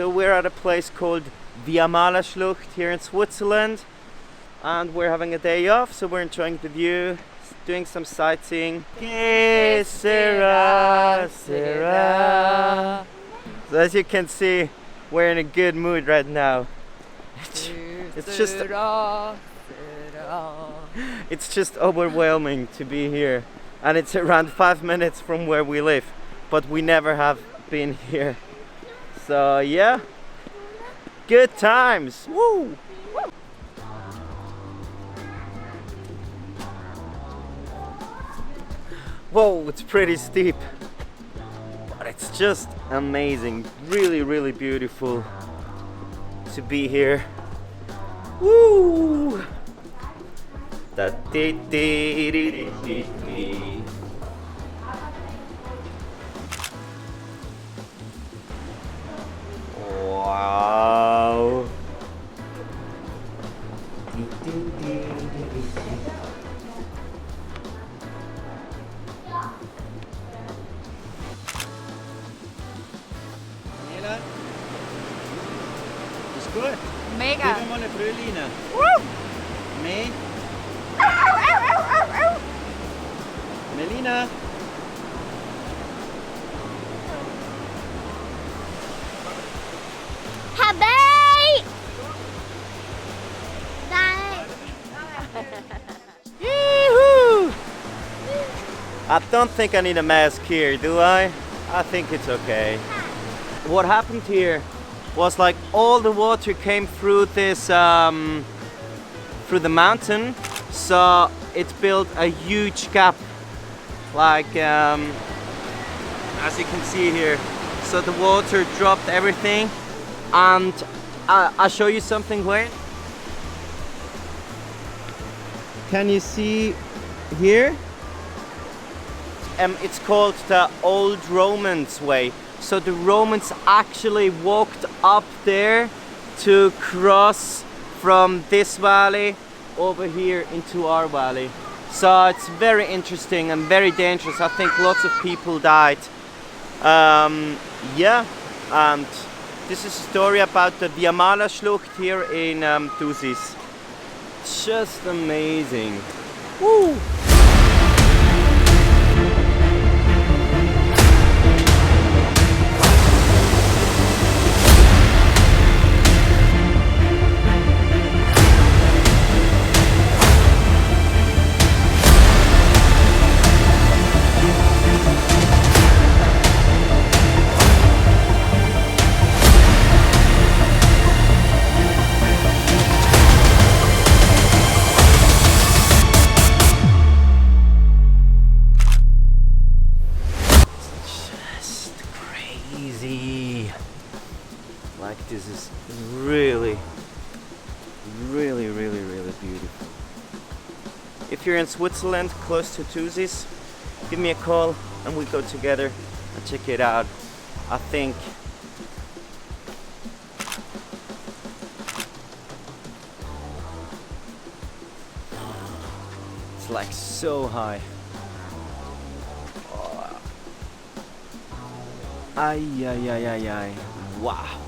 So we're at a place called VIAMALA SCHLUCHT here in Switzerland, and we're having a day off, so we're enjoying the view, doing some sightseeing. Que sera, sera. So as you can see, we're in a good mood right now. It's just overwhelming to be here, and it's around 5 minutes from where we live, but we never have been here. So yeah, good times. Woo! Whoa, it's pretty steep, but it's just amazing. Really, really beautiful to be here. Woo! Da dee dee dee dee dee dee. Wow! Dee dee dee dee dee. Daniela, ist gut. Mega. Gib mir mal eine Brülline. Me. Melina. Happy! Yee-hoo! I don't think I need a mask here, do I? I think it's okay. What happened here was like all the water came through this through the mountain, so it built a huge gap, like as you can see here. So the water dropped everything, and I'll show you something. Wait, can you see here? It's called the Old Romans Way. So the Romans actually walked up there to cross from this valley over here into our valley. So it's very interesting and very dangerous. I think lots of people died. Yeah, and this is a story about the VIAMALA SCHLUCHT here in Thusis. Just amazing. Woo! Like, this is really, really, really, really beautiful. If you're in Switzerland, close to Thusis, give me a call and we go together and check it out. I think it's like so high. Oh. Ay, ay, ay, ay, ay. Wow.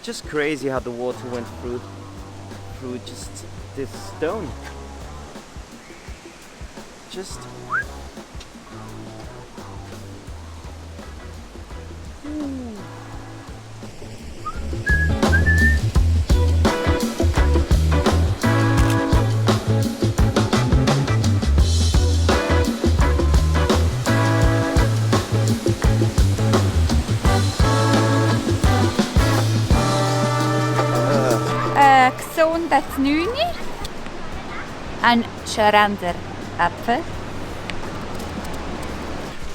Just crazy how the water went through just this stone. Just Gesunde 9. Ein Scharander Apfel.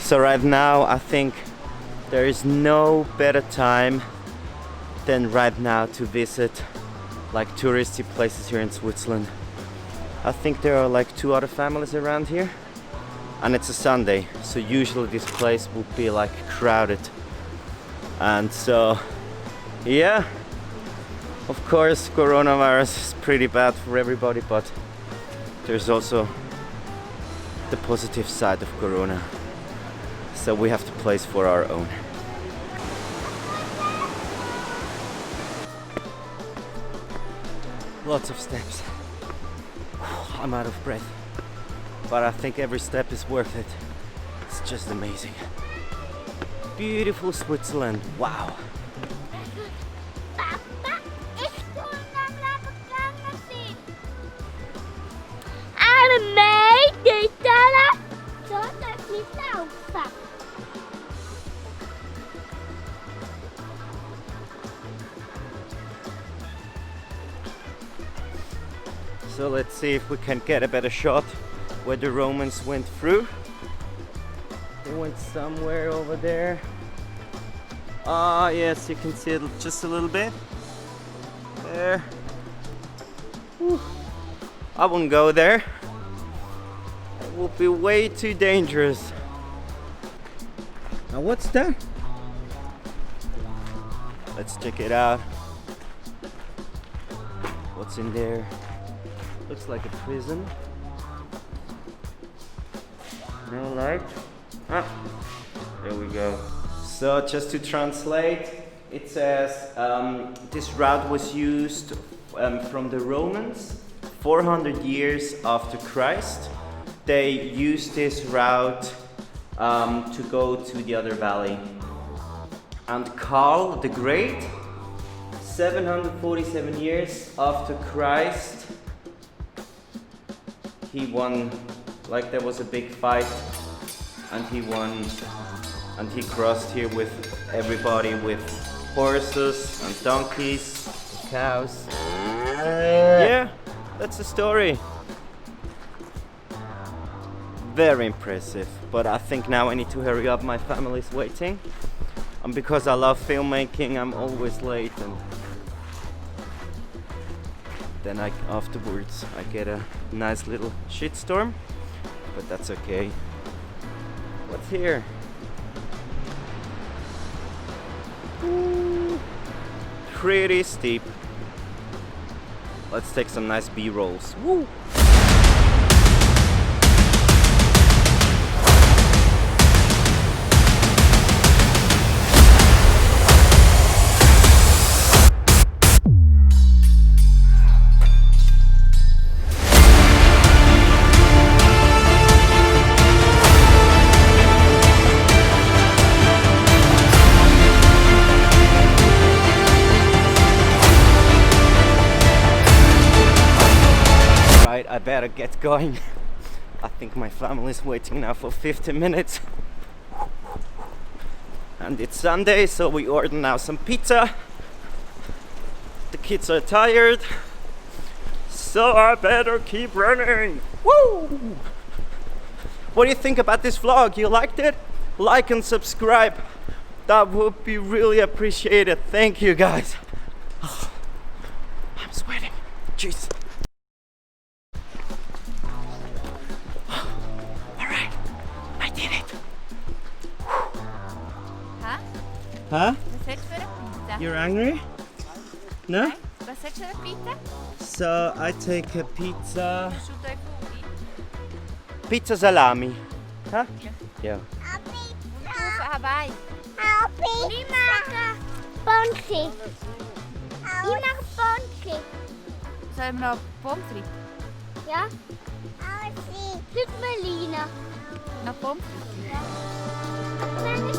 so right now I think there is no better time than right now to visit like touristy places here in Switzerland. I think there are like 2 other families around here, and it's a Sunday, so usually this place would be like crowded. And so yeah, of course coronavirus is pretty bad for everybody, but there's also the positive side of corona, so we have to place for our own. Lots of steps. I'm out of breath. But I think every step is worth it. It's just amazing. Beautiful Switzerland. Wow. Papa, ich kon hem laten klaar zien. Alle mee, die tellen. Dat is niet lopen. So let's see if we can get a better shot where the Romans went through. They went somewhere over there. Ah, yes, you can see it just a little bit. There. Whew. I wouldn't go there. It would be way too dangerous. Now what's that? Let's check it out. What's in there? Looks like a prison. No light. Ah, there we go. So just to translate, it says this route was used from the Romans 400 years after Christ. They used this route to go to the other valley. And Karl the Great, 747 years after Christ, he won, like there was a big fight, and he won, and he crossed here with everybody with horses and donkeys, cows. Yeah, that's the story. Very impressive, but I think now I need to hurry up, my family's waiting. And because I love filmmaking, I'm always late, and then afterwards I get a nice little shitstorm, but that's okay. What's here? Ooh, pretty steep. Let's take some nice B-rolls. Woo! I better get going. I think my family is waiting now for 15 minutes. And it's Sunday, so we order now some pizza. The kids are tired, so I better keep running. Woo! What do you think about this vlog? You liked it? Like and subscribe. That would be really appreciated. Thank you guys. Oh, I'm sweating. Jeez. Huh? Was hättest du für eine Pizza? You're angry? No? Was hättest du für eine Pizza? So I take a pizza. Prosciutto e funghi. Pizza salami. Huh? Yeah. Auf Hawaii. Ich mag Bonzi. Ich mag Bonzi. Sollen wir noch Pommes frites? Ja? Tut mir Lina. Noch Pommes frites? Meine